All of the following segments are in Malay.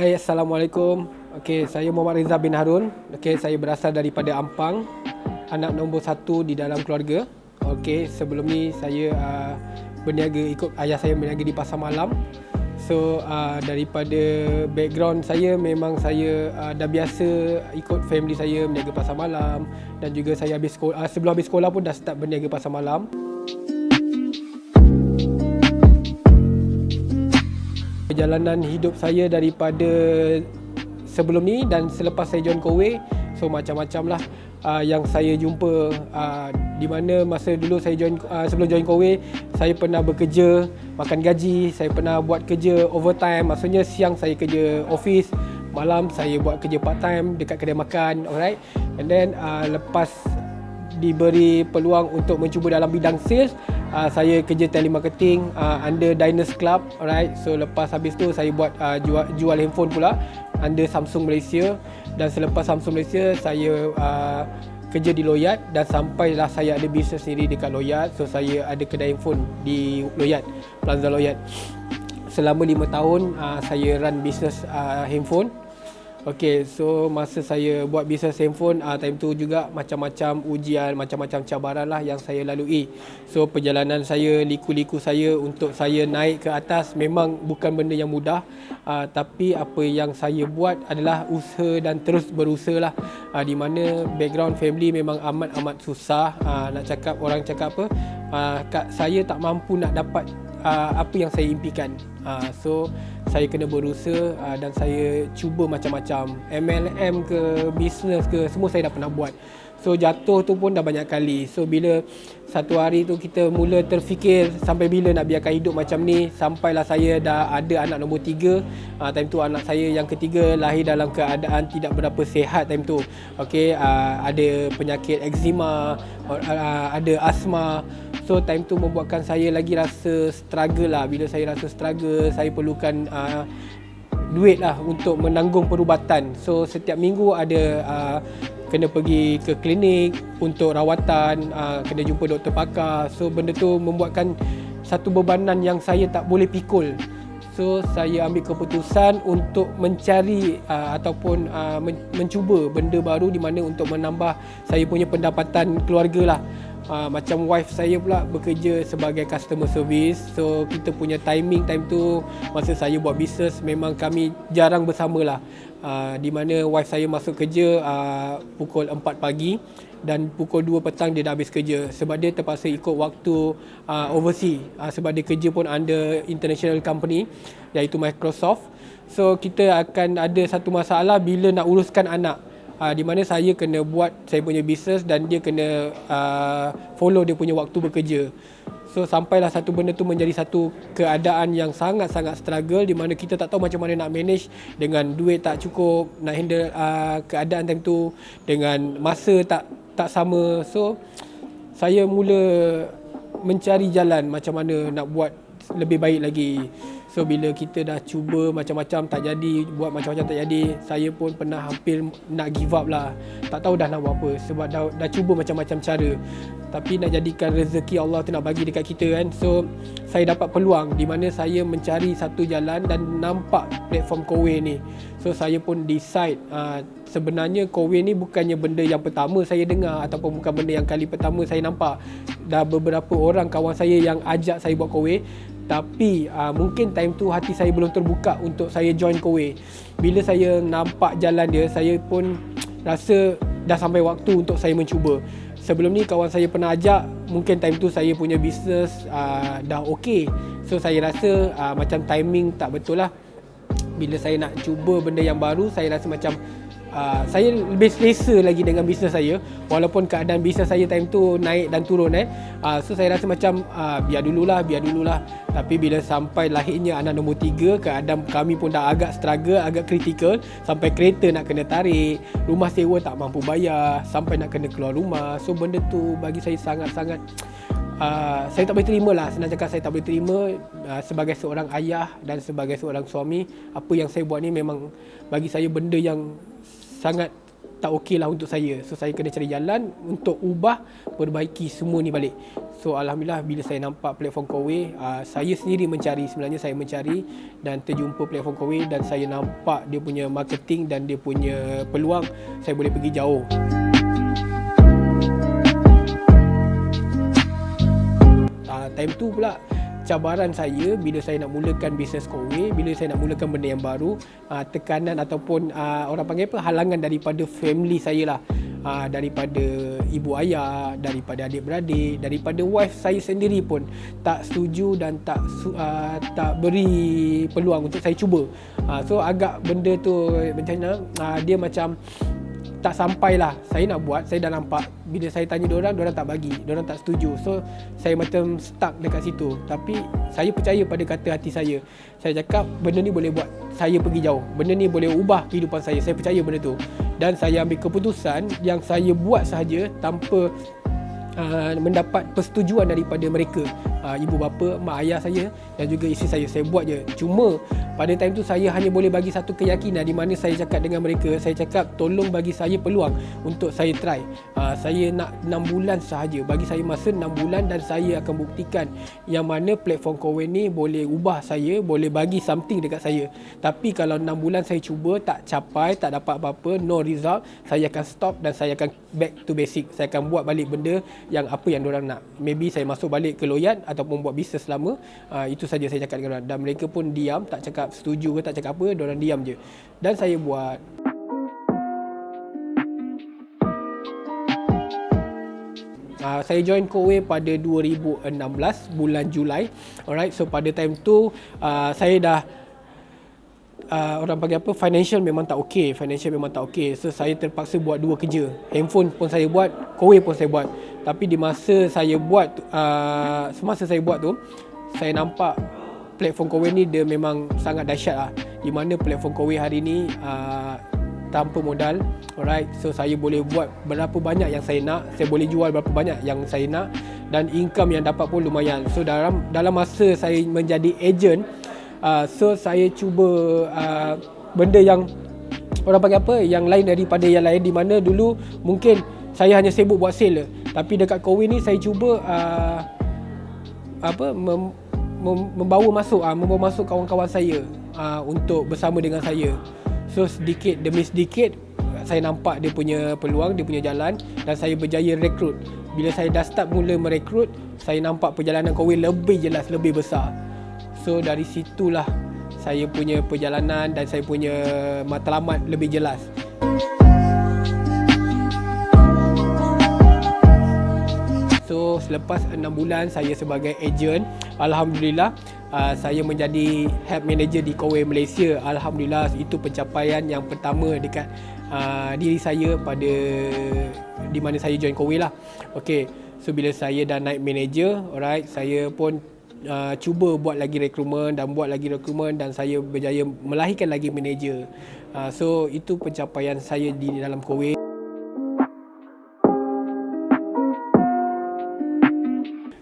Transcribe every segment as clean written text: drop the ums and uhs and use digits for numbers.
Hai, Assalamualaikum. Okey, saya Muhammad Rizal bin Harun. Okey, saya berasal daripada Ampang, anak nombor satu di dalam keluarga. Okey, sebelum ni saya berniaga, ikut ayah saya berniaga di pasar malam. So daripada background saya, memang saya dah biasa ikut family saya berniaga pasar malam, dan juga saya habis sekolah, sebelum habis sekolah pun dah start berniaga pasar malam. Perjalanan hidup saya daripada sebelum ni dan selepas saya join Kowe, so macam-macam lah yang saya jumpa. Di mana masa dulu saya sebelum join Kowe, saya pernah bekerja makan gaji, saya pernah buat kerja overtime, maksudnya siang saya kerja office, malam saya buat kerja part time dekat kedai makan, alright. And then lepas diberi peluang untuk mencuba dalam bidang sales, saya kerja telemarketing under Diners Club, alright. So lepas habis tu saya buat jual handphone pula under Samsung Malaysia, dan selepas Samsung Malaysia saya kerja di Loyat, dan sampailah saya ada bisnes sendiri dekat Loyat. So saya ada kedai handphone di Loyat, Plaza Loyat. Selama 5 tahun saya run bisnes handphone. Okey, so masa saya buat bisnes handphone, time tu juga macam-macam ujian, macam-macam cabaran lah yang saya lalui. So perjalanan saya, liku-liku saya untuk saya naik ke atas memang bukan benda yang mudah, tapi apa yang saya buat adalah usaha dan terus berusaha lah. Di mana background family memang amat-amat susah. Nak cakap, orang cakap apa, saya tak mampu nak dapat apa yang saya impikan. So saya kena berusaha, dan saya cuba macam-macam, MLM ke, bisnes ke, semua saya dah pernah buat. So jatuh tu pun dah banyak kali. So bila satu hari tu kita mula terfikir sampai bila nak biarkan hidup macam ni, sampailah saya dah ada anak nombor 3. Time tu anak saya yang ketiga lahir dalam keadaan tidak berapa sihat time tu. Okey, ada penyakit eczema, ada asma. So time tu membuatkan saya lagi rasa struggle lah. Bila saya rasa struggle, saya perlukan duit lah untuk menanggung perubatan. So setiap minggu ada kena pergi ke klinik untuk rawatan, kena jumpa doktor pakar. So benda tu membuatkan satu bebanan yang saya tak boleh pikul. So saya ambil keputusan untuk mencari ataupun mencuba benda baru, di mana untuk menambah saya punya pendapatan keluarga lah. Macam wife saya pula bekerja sebagai customer service. So kita punya timing time tu, masa saya buat bisnes, memang kami jarang bersama lah. Di mana wife saya masuk kerja pukul 4 pagi, dan pukul 2 petang dia dah habis kerja, sebab dia terpaksa ikut waktu overseas, sebab dia kerja pun under international company iaitu Microsoft. So kita akan ada satu masalah bila nak uruskan anak, di mana saya kena buat saya punya bisnes dan dia kena follow dia punya waktu bekerja. So sampailah satu benda tu menjadi satu keadaan yang sangat-sangat struggle, di mana kita tak tahu macam mana nak manage dengan duit tak cukup, nak handle keadaan time tu dengan masa tak sama. So saya mula mencari jalan macam mana nak buat lebih baik lagi. So bila kita dah cuba macam-macam tak jadi, buat macam-macam tak jadi, saya pun pernah hampir nak give up lah. Tak tahu dah nak buat apa, sebab dah cuba macam-macam cara. Tapi nak jadikan rezeki Allah tu nak bagi dekat kita kan. So saya dapat peluang di mana saya mencari satu jalan dan nampak platform Kowe ni. So saya pun decide, sebenarnya Kowe ni bukannya benda yang pertama saya dengar, ataupun bukan benda yang kali pertama saya nampak. Dah beberapa orang kawan saya yang ajak saya buat Kowe, tapi mungkin time tu hati saya belum terbuka untuk saya join Kowe. Bila saya nampak jalan dia, saya pun rasa dah sampai waktu untuk saya mencuba. Sebelum ni kawan saya pernah ajak, mungkin time tu saya punya bisnes dah okey. So saya rasa macam timing tak betul lah. Bila saya nak cuba benda yang baru, saya rasa macam saya lebih selesa lagi dengan bisnes saya, walaupun keadaan bisnes saya time tu naik dan turun. So saya rasa macam biar dululah. Tapi bila sampai lahirnya anak nombor 3, keadaan kami pun dah agak struggle, agak kritikal. Sampai kereta nak kena tarik, rumah sewa tak mampu bayar, sampai nak kena keluar rumah. So benda tu bagi saya sangat-sangat saya tak boleh terima lah. Senang cakap, saya tak boleh terima sebagai seorang ayah dan sebagai seorang suami. Apa yang saya buat ni memang bagi saya benda yang sangat tak okey lah untuk saya. So saya kena cari jalan untuk ubah, perbaiki semua ni balik. So alhamdulillah bila saya nampak platform Kowe, saya sendiri mencari, sebenarnya saya mencari dan terjumpa platform Kowe dan saya nampak dia punya marketing dan dia punya peluang, saya boleh pergi jauh. Time tu pula cabaran saya bila saya nak mulakan bisnes Kowe, bila saya nak mulakan benda yang baru, tekanan ataupun orang panggil apa, halangan daripada family saya lah, daripada ibu ayah, daripada adik-beradik, daripada wife saya sendiri pun tak setuju dan tak beri peluang untuk saya cuba. So agak benda tu macam mana, dia macam tak sampai lah. Saya nak buat, saya dah nampak, bila saya tanya diorang tak bagi, diorang tak setuju. So saya macam stuck dekat situ. Tapi saya percaya pada kata hati saya. Saya cakap benda ni boleh buat saya pergi jauh, benda ni boleh ubah kehidupan saya. Saya percaya benda tu. Dan saya ambil keputusan yang saya buat sahaja tanpa mendapat persetujuan daripada mereka, ibu bapa, mak ayah saya dan juga isteri saya. Saya buat je. Cuma pada time tu saya hanya boleh bagi satu keyakinan, di mana saya cakap dengan mereka, saya cakap tolong bagi saya peluang untuk saya try. Saya nak 6 bulan sahaja, bagi saya masa 6 bulan dan saya akan buktikan yang mana platform Kowe ni boleh ubah saya, boleh bagi something dekat saya. Tapi kalau 6 bulan saya cuba tak capai, tak dapat apa-apa, no result, saya akan stop dan saya akan back to basic. Saya akan buat balik benda yang apa yang diorang nak. Maybe saya masuk balik ke loyat ataupun buat bisnes lama. Itu saja saya cakap dengan diorang. Dan mereka pun diam, tak cakap setuju ke tak cakap apa, diorang diam je. Dan saya buat. Saya join Kowe pada 2016 bulan Julai. Alright, so pada time tu saya dah orang panggil apa, financial memang tak okey, so saya terpaksa buat 2 kerja. Handphone pun saya buat, Kowe pun saya buat. Tapi di masa saya buat semasa saya buat tu, saya nampak platform Kowe ni dia memang sangat dahsyat lah. Di mana platform Kowe hari ni tanpa modal, alright, so saya boleh buat berapa banyak yang saya nak, saya boleh jual berapa banyak yang saya nak dan income yang dapat pun lumayan. So dalam masa saya menjadi agent, so saya cuba benda yang orang panggil apa, yang lain daripada yang lain, di mana dulu mungkin saya hanya sibuk buat sale, tapi dekat Kowe ni saya cuba membawa masuk kawan-kawan saya untuk bersama dengan saya. So sedikit demi sedikit saya nampak dia punya peluang, dia punya jalan dan saya berjaya rekrut. Bila saya dah start mula merekrut, saya nampak perjalanan Kowe lebih jelas, lebih besar. So dari situlah saya punya perjalanan dan saya punya matlamat lebih jelas. So selepas 6 bulan saya sebagai ejen, alhamdulillah saya menjadi head manager di Kowe Malaysia. Alhamdulillah, itu pencapaian yang pertama dekat diri saya pada di mana saya join Kowe lah. Okay, so bila saya dah naik manager, alright, saya pun cuba buat lagi rekrutmen dan saya berjaya melahirkan lagi manager. So itu pencapaian saya di dalam Kowe.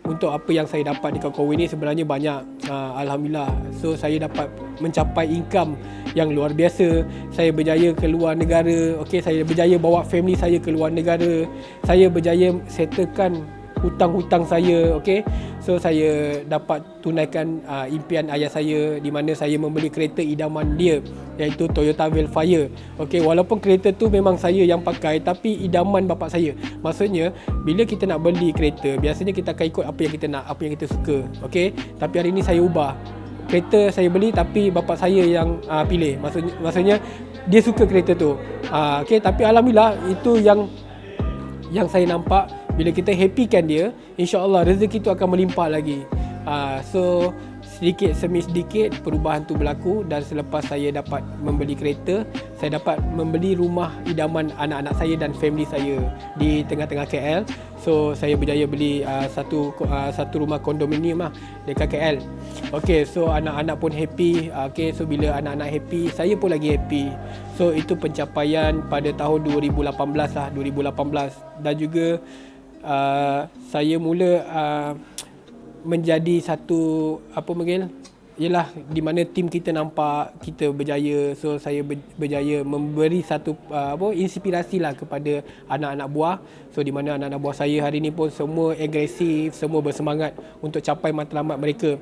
Untuk apa yang saya dapat dekat Kowe ni sebenarnya banyak, alhamdulillah. So saya dapat mencapai income yang luar biasa. Saya berjaya ke luar negara. Okey, saya berjaya bawa family saya ke luar negara. Saya berjaya settlekan hutang-hutang saya. Okey, so saya dapat tunaikan impian ayah saya, di mana saya membeli kereta idaman dia, iaitu Toyota Velfire. Okey, walaupun kereta tu memang saya yang pakai, tapi idaman bapak saya. Maksudnya bila kita nak beli kereta, biasanya kita akan ikut apa yang kita nak, apa yang kita suka. Okey, tapi hari ni saya ubah. Kereta saya beli tapi bapak saya yang pilih. Maksudnya dia suka kereta tu. Okey, tapi alhamdulillah itu yang saya nampak. Bila kita happykan dia, insya-Allah rezeki tu akan melimpah lagi. So sedikit demi sedikit perubahan tu berlaku, dan selepas saya dapat membeli kereta, saya dapat membeli rumah idaman anak-anak saya dan family saya di tengah-tengah KL. So saya berjaya beli satu rumah kondominium lah dekat KL. Okey, so anak-anak pun happy. Okey, so bila anak-anak happy, saya pun lagi happy. So itu pencapaian pada tahun 2018 lah, 2018. Dan juga saya mula menjadi satu ialah di mana tim kita nampak kita berjaya. So saya berjaya memberi satu inspirasi lah kepada anak-anak buah. So di mana anak-anak buah saya hari ni pun semua agresif, semua bersemangat untuk capai matlamat mereka.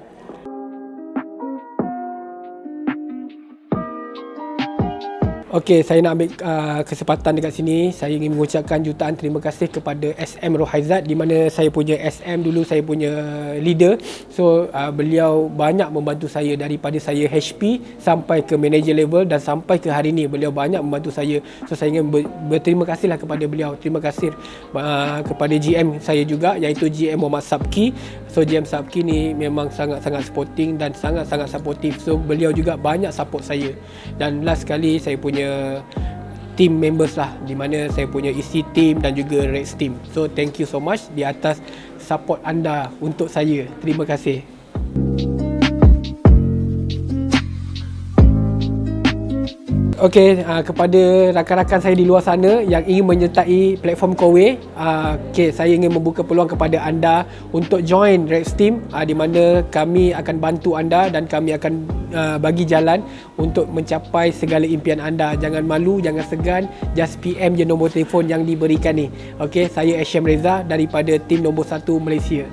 Okey, saya nak ambil kesempatan dekat sini. Saya ingin mengucapkan jutaan terima kasih kepada SM Rohaizat, di mana saya punya SM dulu, saya punya leader. So beliau banyak membantu saya daripada saya HP sampai ke manager level dan sampai ke hari ini beliau banyak membantu saya. So saya ingin berterima kasihlah kepada beliau. Terima kasih kepada GM saya juga, iaitu GM Muhammad Sabki. So GM Sabki ni memang sangat-sangat supporting dan sangat-sangat supportive. So beliau juga banyak support saya. Dan last sekali saya punya team members lah, di mana saya punya isi team dan juga Reds team. So thank you so much di atas support anda untuk saya. Terima kasih. Okey, kepada rakan-rakan saya di luar sana yang ingin menyertai platform Kowe, saya ingin membuka peluang kepada anda untuk join Reds Team, di mana kami akan bantu anda dan kami akan bagi jalan untuk mencapai segala impian anda. Jangan malu, jangan segan, just PM je nombor telefon yang diberikan ni. Okey, saya Asyam Reza daripada tim nombor 1 Malaysia.